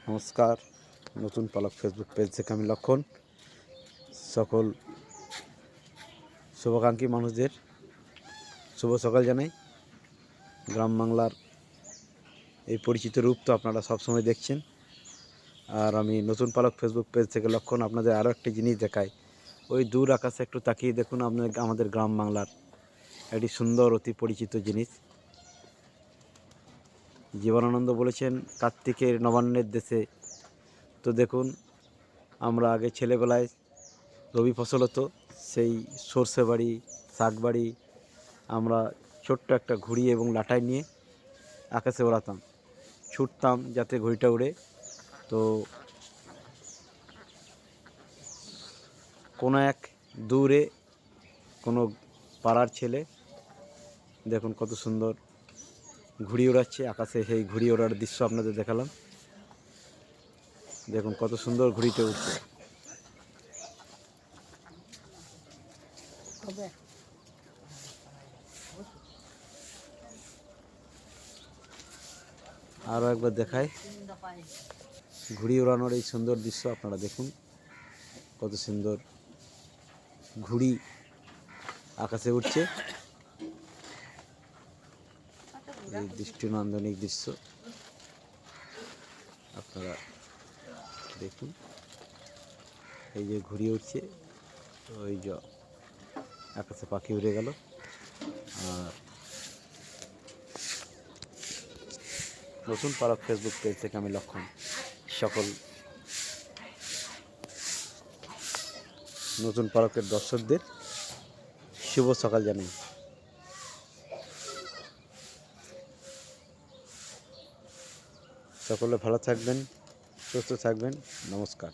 নমস্কার। নতুন পালক ফেসবুক পেজ থেকে আমি লক্ষণ সকল শুভাকাঙ্ক্ষী মানুষদের শুভ সকাল জানাই। গ্রাম বাংলার এই পরিচিত রূপ তো আপনারা সবসময় দেখছেন। আর আমি নতুন পালক ফেসবুক পেজ থেকে লক্ষণ আপনাদের আরও একটি জিনিস দেখাই। ওই দূর আকাশে একটু তাকিয়ে দেখুন, আমাদের গ্রাম বাংলার একটি সুন্দর অতি পরিচিত জিনিস। জীবনানন্দ বলেছেন কার্তিকের নবান্নের দেশে। তো দেখুন, আমরা আগে ছেলেবেলায় রবি ফসল হতো, সেই সর্ষে বাড়ি, শাক বাড়ি আমরা ছোট্ট একটা ঘুড়ি এবং লাটাই নিয়ে আকাশে ওড়াতাম, ছুটতাম যাতে ঘুড়িটা উড়ে। তো কোনো এক দূরে কোনো পাড়ার ছেলে দেখুন কত সুন্দর ঘুড়ি ওড়াচ্ছে আকাশে। সেই ঘুড়ি ওড়ার দৃশ্য আপনাদের দেখালাম। দেখুন কত সুন্দর ঘুড়িটা উঠছে। আরও একবার দেখায় ঘুড়ি ওড়ানোর এই সুন্দর দৃশ্য আপনারা দেখুন। কত সুন্দর ঘুড়ি আকাশে উঠছে, এই দৃষ্টিনন্দনিক দৃশ্য আপনারা দেখুন। এই যে ঘুড়ি উঠছে, ওই যে আকাশে পাখি উড়ে গেল। আর নতুন পালক ফেসবুক পেজ থেকে আমি লক্ষণ সকল নতুন পালকের দর্শকদের শুভ সকাল জানাই। সকলে ভালো থাকবেন, সুস্থ থাকবেন। নমস্কার।